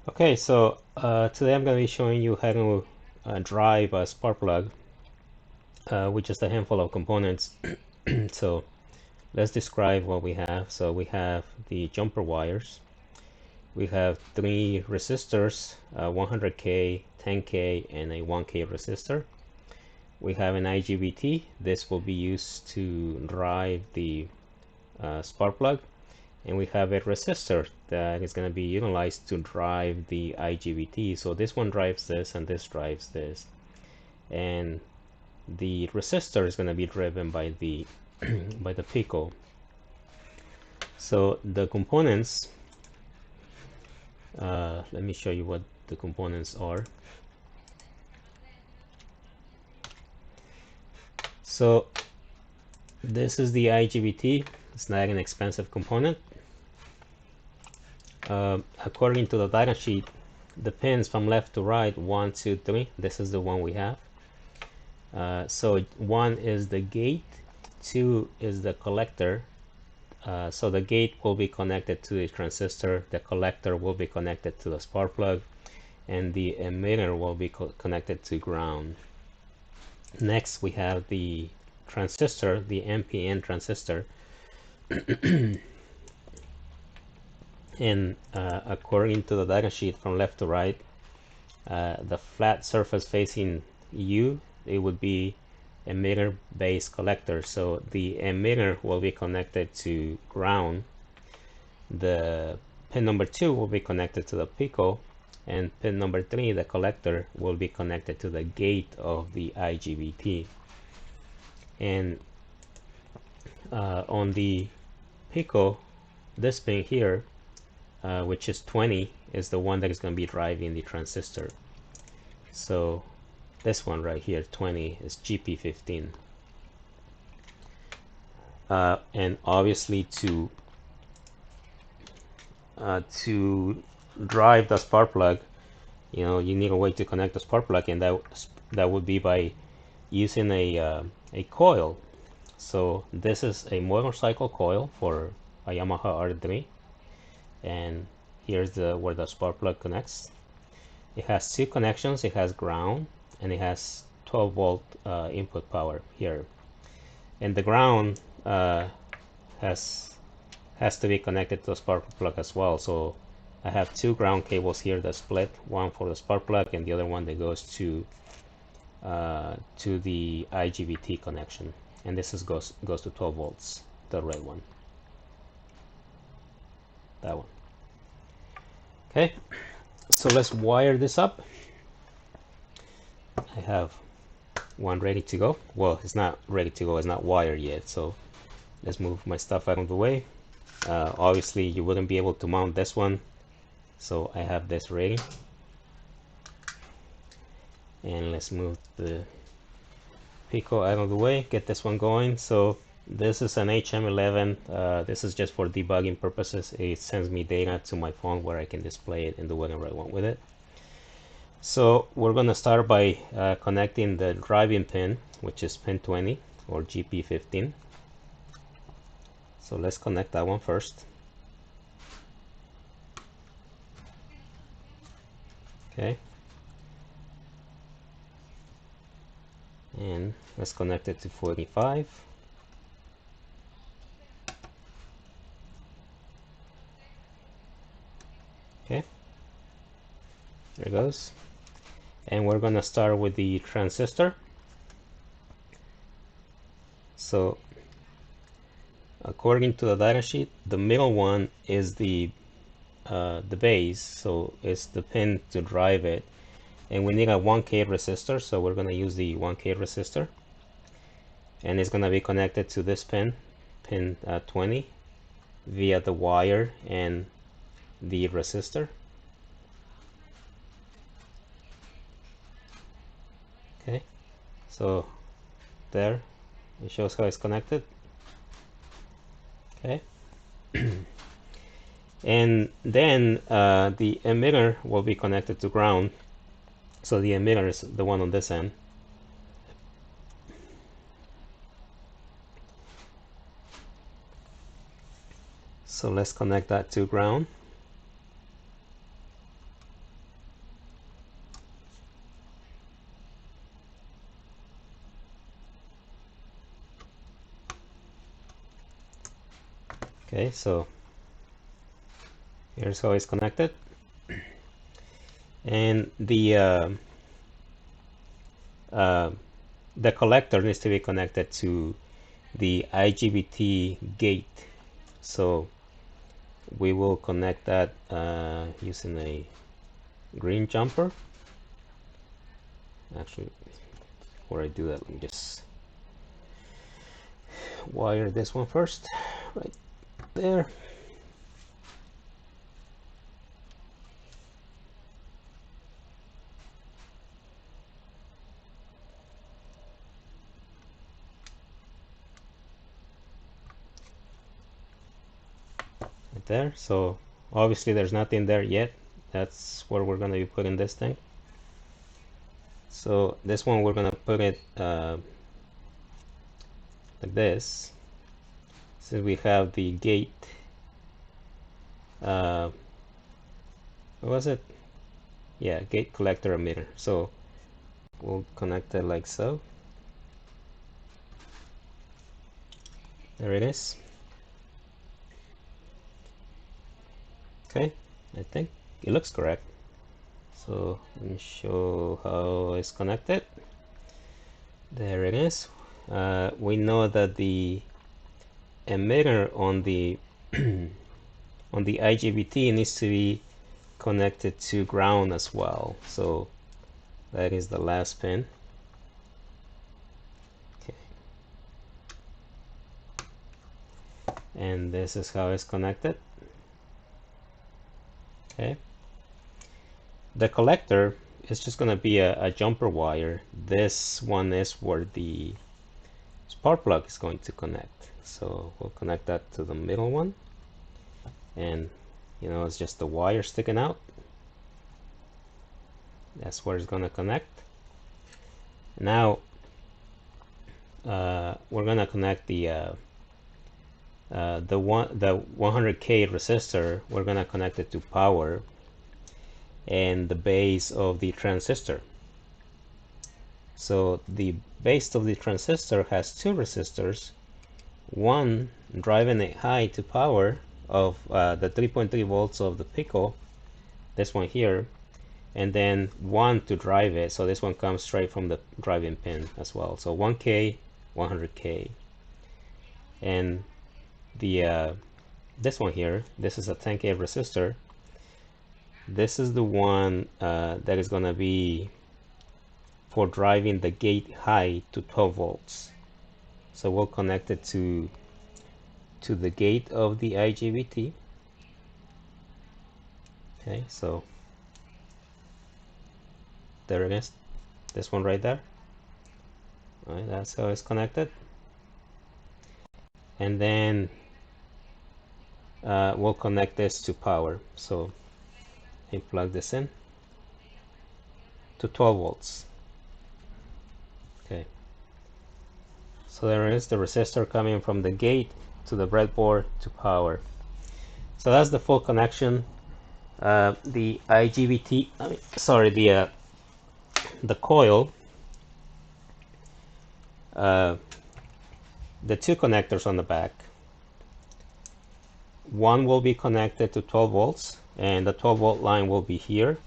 Okay, so today I'm going to be showing you how to drive a spark plug with just a handful of components. So let's describe what we have. So we have the jumper wires. We have three resistors, 100K, 10K, and a 1K resistor. We have an IGBT. This will be used to drive the spark plug. And we have a resistor that is going to be utilized to drive the IGBT. So this one drives this and this drives this. And the resistor is going to be driven by the by the Pico. So the components, let me show you what the components are. So this is the IGBT. It's not an expensive component. According to the data sheet, the pins from left to right, 1, 2, 3. This is the one we have. So 1 is the gate, 2 is the collector. So the gate will be connected to the transistor, the collector will be connected to the spark plug, and the emitter will be connected to ground. Next we have the transistor, the NPN transistor. And according to the data sheet from left to right, the flat surface facing U, it would be emitter base collector. So the emitter will be connected to ground. The pin number 2 will be connected to the Pico, and pin number 3, the collector, will be connected to the gate of the IGBT. And on the Pico, this pin here, which is 20, is the one that is going to be driving the transistor. So this one right here, 20, is GP15. And obviously to drive the spark plug, you need a way to connect the spark plug, and that would be by using a coil. So this is a motorcycle coil for a Yamaha R3, and here's where the spark plug connects. It has two connections. It has ground and it has 12 volt input power here, and the ground has to be connected to the spark plug as well. So I have two ground cables here that split, one for the spark plug and the other one that goes to the IGBT connection, and this goes to 12 volts, the red one, that one. Okay, so let's wire this up. I have one ready to go. Well, it's not ready to go, it's not wired yet, so let's move my stuff out of the way. Obviously you wouldn't be able to mount this one, so I have this ready. And let's move the Pico out of the way, get this one going. So this is an HM11. This is just for debugging purposes. It sends me data to my phone where I can display it and do whatever I want with it. So we're going to start by connecting the driving pin, which is pin 20 or GP15. So let's connect that one first. Okay. And let's connect it to 45. Okay. There it goes. And we're going to start with the transistor. So according to the data sheet, the middle one is the base, so it's the pin to drive it, and we need a 1K resistor, so we're going to use the 1K resistor, and it's going to be connected to this pin 20, via the wire and the resistor. Okay, so there it shows how it's connected. Okay. And then the emitter will be connected to ground, so the emitter is the one on this end. So let's connect that to ground. Okay, so here's how it's connected, and uh, the collector needs to be connected to the IGBT gate. So we will connect that using a green jumper. Actually, before I do that, let me just wire this one first, right there. Right there. So obviously there's nothing there yet. That's where we're going to be putting this thing. So this one we're going to put it like this. Since we have the gate, what was it? Yeah, gate collector emitter. So we'll connect it like so. There it is. Okay, I think it looks correct. So let me show how it's connected. There it is. We know that the emitter on the on the IGBT needs to be connected to ground as well. So that is the last pin. Okay. And this is how it's connected. Okay. The collector is just going to be a jumper wire. This one is where the spark plug is going to connect. So we'll connect that to the middle one. And you know, it's just the wire sticking out. That's where it's going to connect. Now we're going to connect the 100K resistor. We're going to connect it to power and the base of the transistor. So the base of the transistor has two resistors, one driving it high to power of the 3.3 volts of the Pico, this one here, and then one to drive it. So this one comes straight from the driving pin as well. So 1K, 100K, and the this one here, this is a 10K resistor. This is the one that is going to be for driving the gate high to 12 volts. So we'll connect it to the gate of the IGBT. Okay, so there it is. This one right there. All right, that's how it's connected. And then we'll connect this to power. So I plug this in to 12 volts. Okay. So there is the resistor coming from the gate to the breadboard to power. So that's the full connection. The IGBT, sorry, the coil, the two connectors on the back. One will be connected to 12 volts, and the 12 volt line will be here.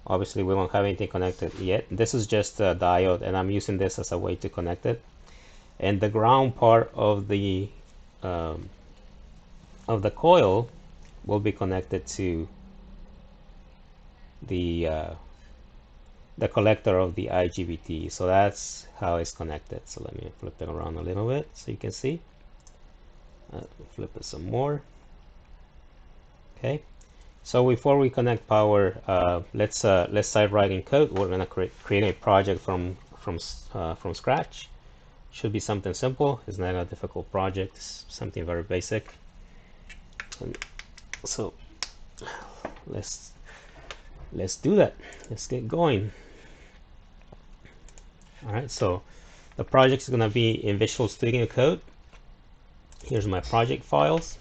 Obviously, we won't have anything connected yet. This is just a diode, and I'm using this as a way to connect it. And the ground part of the coil will be connected to the collector of the IGBT. So that's how it's connected. So let me flip it around a little bit so you can see. Flip it some more. Okay. So before we connect power, let's start writing code. We're gonna create a project from scratch. Should be something simple. It's not a difficult project. It's something very basic. And so let's do that. Let's get going. All right. So the project is gonna be in Visual Studio Code. Here's my project files,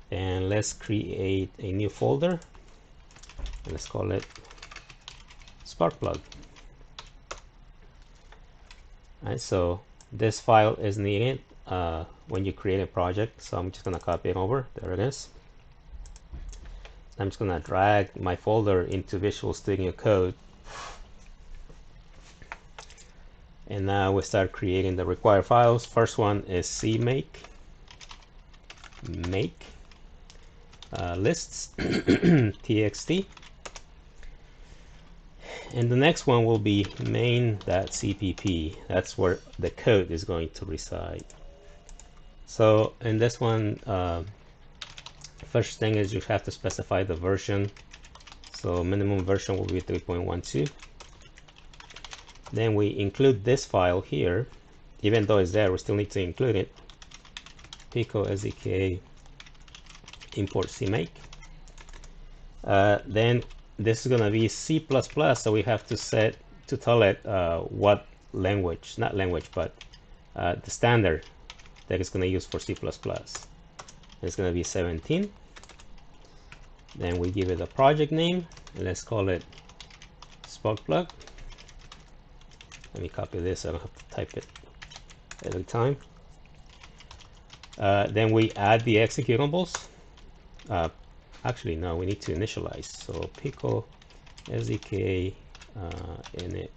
and let's create a new folder. Let's call it Sparkplug. All right, so this file is needed. when you create a project. So I'm just gonna copy it over. There it is. I'm just gonna drag my folder into Visual Studio Code, and now we start creating the required files. First one is cmake make lists txt, and the next one will be main.cpp. That's where the code is going to reside. So in this one, first thing is you have to specify the version. So minimum version will be 3.12. Then we include this file here. Even though it's there, we still need to include it. Pico SDK import cmake. Then this is going to be C++, so we have to set to tell it what language, not language, but the standard that it's going to use for C++. It's going to be 17. Then we give it a project name, and let's call it Sparkplug. Let me copy this so I don't have to type it every time. Then we add the executables. Actually, no, we need to initialize. So Pico SDK init.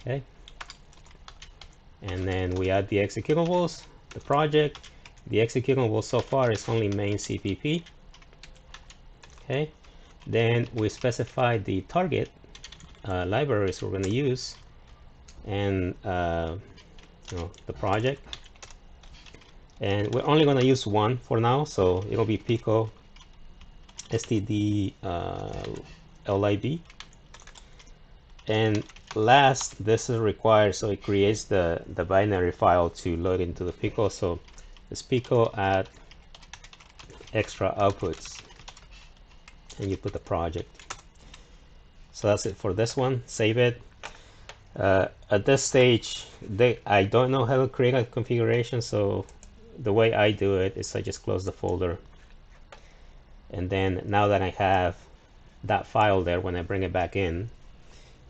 Okay. And then we add the executables, the project. The executable so far is only main CPP. Okay. Then we specify the target libraries we're going to use, and the project. And we're only going to use one for now, so it'll be Pico std lib. And last, this is required, so it creates the binary file to load into the Pico. So it's Pico add extra outputs, and you put the project. So that's it for this one. Save it. At this stage, I don't know how to create a configuration, so the way I do it is I just close the folder, and then now that I have that file there, when I bring it back in,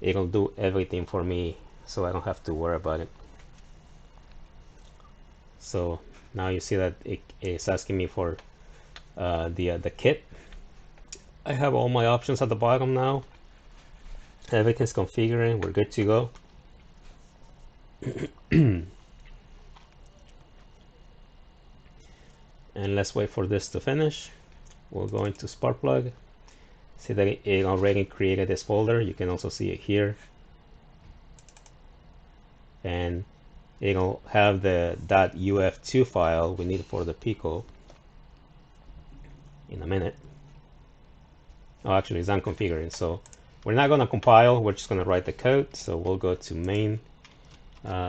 it'll do everything for me, so I don't have to worry about it. So now you see that it's asking me for the kit. I have all my options at the bottom now. Everything's configuring. We're good to go. And let's wait for this to finish. We'll go into Sparkplug. See that it already created this folder. You can also see it here. And it'll have the .uf2 file we need for the Pico in a minute. Oh, actually, it's unconfiguring. So we're not going to compile. We're just going to write the code. So we'll go to main.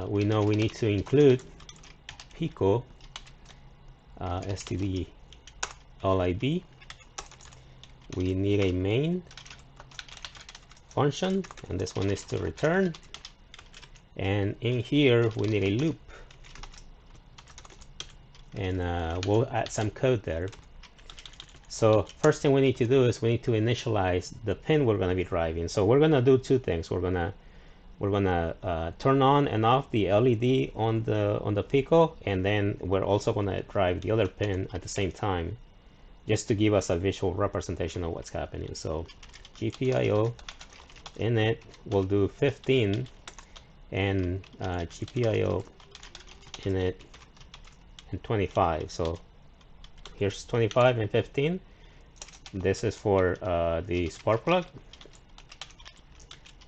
We know we need to include Pico std lib. We need a main function, and this one is to return. And in here we need a loop, and we'll add some code there. So first thing we need to do is we need to initialize the pin we're going to be driving. So we're going to do two things. We're gonna turn on and off the LED on the Pico, and then we're also gonna drive the other pin at the same time, just to give us a visual representation of what's happening. So GPIO init will do 15, and GPIO init and 25. So here's 25 and 15. This is for the spark plug,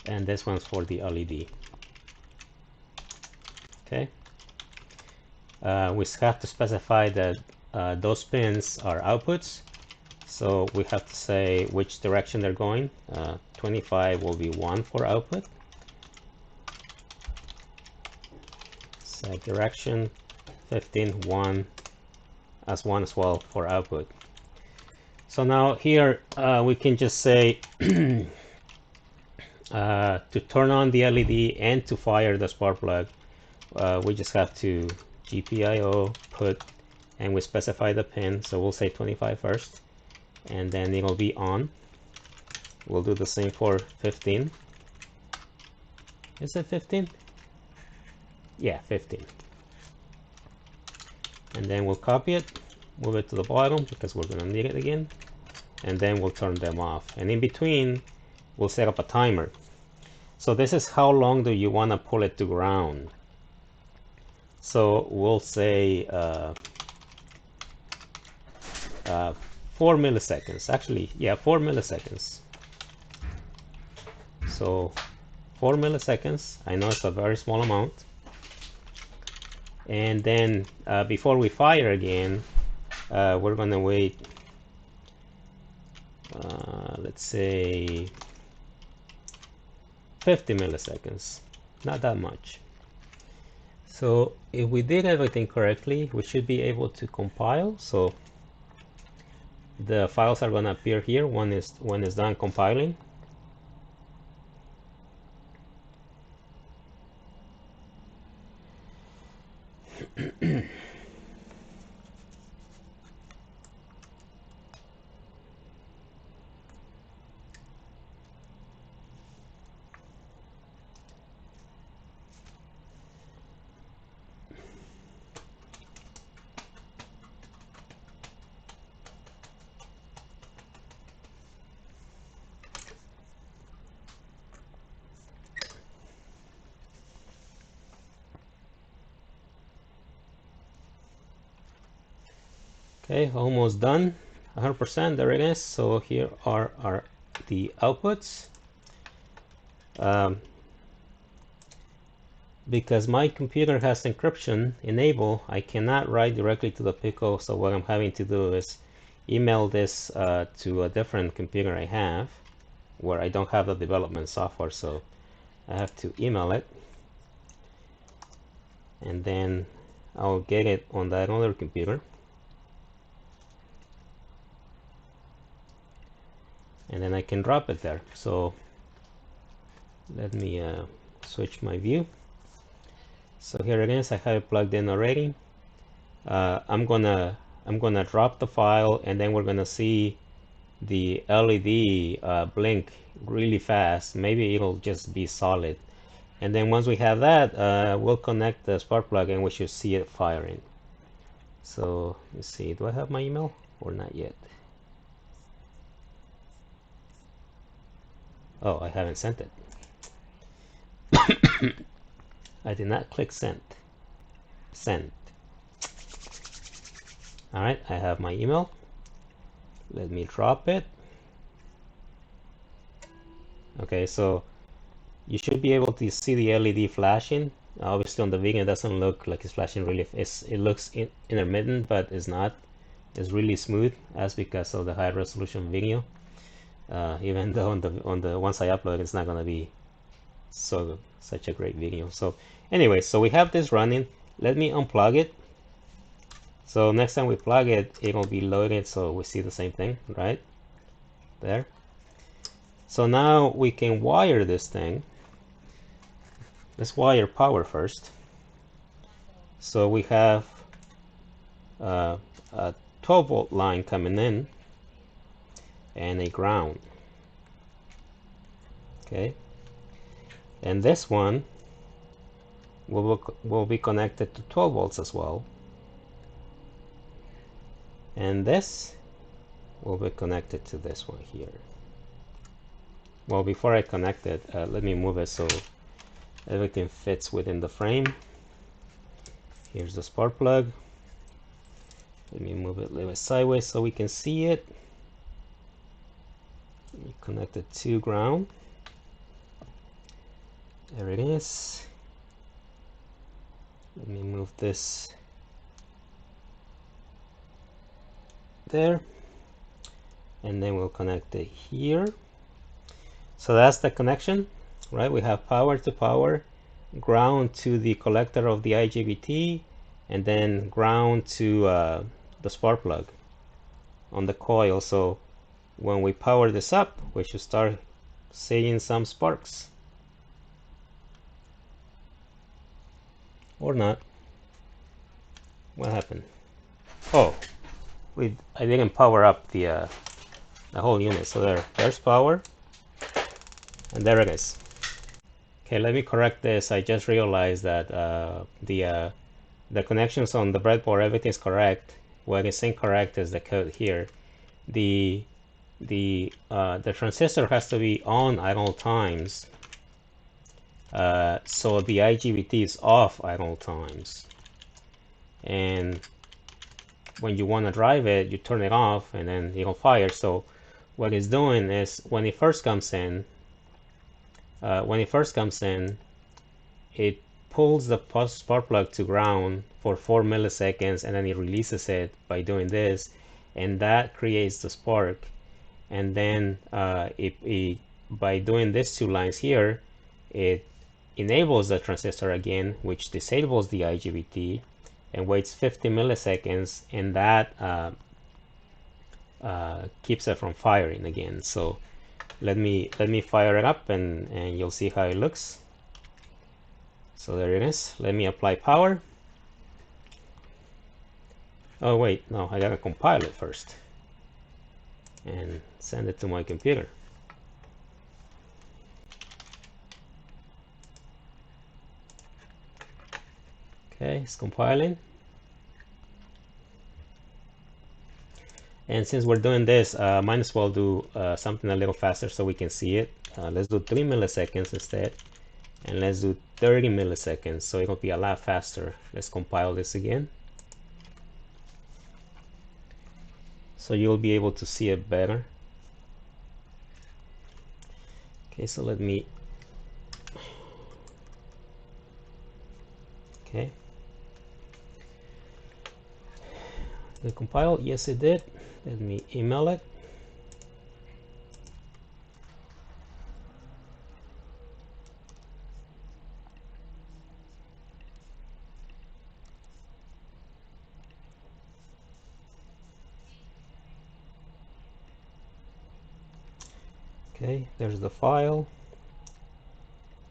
and this one's for the LED. Okay. We have to specify that those pins are outputs, so we have to say which direction they're going. 25 will be 1 for output. Set direction. 15 1 as 1 as well for output. So now here we can just say to turn on the LED and to fire the spark plug, we just have to GPIO put, and we specify the pin. So we'll say 25 first, and then it'll be on. We'll do the same for 15. Is it 15? Yeah, 15. and then we'll copy it, move it to the bottom because we're going to need it again, and then we'll turn them off. And in between, we'll set up a timer. So this is how long do you want to pull it to ground. So we'll say 4 milliseconds. Actually, yeah, 4 milliseconds. So 4 milliseconds. I know it's a very small amount. And then before we fire again, we're going to wait, let's say 50 milliseconds. Not that much. So if we did everything correctly, we should be able to compile. So the files are going to appear here when it's done compiling. Okay, almost done, 100%, there it is. So here are the outputs. Because my computer has encryption enabled, I cannot write directly to the Pico, so what I'm having to do is email this to a different computer I have, where I don't have the development software, so I have to email it, and then I'll get it on that other computer. And then I can drop it there. So let me switch my view. So here it is. I have it plugged in already. I'm gonna drop the file, and then we're gonna see the LED blink really fast. Maybe it'll just be solid. And then once we have that, we'll connect the spark plug, and we should see it firing. So let's see. Do I have my email or not yet? Oh, I haven't sent it. I did not click send. Send. All right, I have my email. Let me drop it. Okay, so you should be able to see the LED flashing. Obviously on the video it doesn't look like it's flashing really. It looks intermittent, but it's not. It's really smooth, as because of the high resolution video. Even though on the once I upload, it's not gonna be such a great video. So anyway, so we have this running. Let me unplug it. So next time we plug it, it'll be loaded, so we see the same thing right there. So now we can wire this thing. Let's wire power first. So we have a 12-volt line coming in and a ground. Okay, and this one will be connected to 12 volts as well, and this will be connected to this one here. Well, before I connect it, let me move it so everything fits within the frame. Here's the spark plug. Let me move it a little bit sideways so we can see it. Let me connect it to ground. There it is. Let me move this there, and then we'll connect it here. So that's the connection, right? We have power to power, ground to the collector of the IGBT, and then ground to the spark plug on the coil. So when we power this up, we should start seeing some sparks. Or not. What happened? Oh, I didn't power up the whole unit. So there's power, and there it is. Okay, let me correct this. I just realized that the the connections on the breadboard, everything is correct. What is incorrect is the code here. The transistor has to be on at all times, so the IGBT is off at all times. And when you want to drive it, you turn it off, and then it'll fire. So what it's doing is when it first comes in, it pulls the spark plug to ground for 4 milliseconds, and then it releases it by doing this, and that creates the spark. And then by doing these two lines here, it enables the transistor again, which disables the IGBT and waits 50 milliseconds, and that keeps it from firing again. So let me fire it up, and you'll see how it looks. So there it is. Let me apply power. Oh wait, no, I gotta compile it first and send it to my computer. Okay, it's compiling. And since we're doing this, might as well do something a little faster so we can see it. Let's do 3 milliseconds instead. And let's do 30 milliseconds, so it'll be a lot faster. Let's compile this again. So you'll be able to see it better. Okay, so let me... Okay. Did it compile? Yes, it did. Let me email it. Okay, there's the file.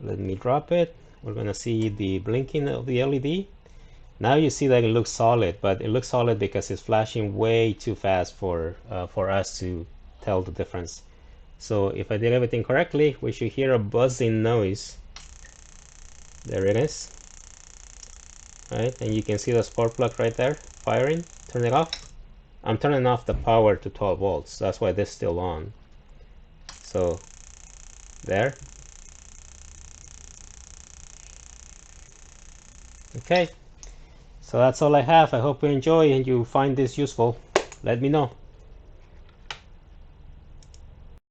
Let me drop it. We're gonna see the blinking of the LED. Now you see that it looks solid, but it looks solid because it's flashing way too fast for us to tell the difference. So if I did everything correctly, we should hear a buzzing noise. There it is. Right, and you can see the spark plug right there firing. Turn it off. I'm turning off the power to 12 volts. That's why this is still on. So there. Okay. So that's all I have. I hope you enjoy and you find this useful. Let me know.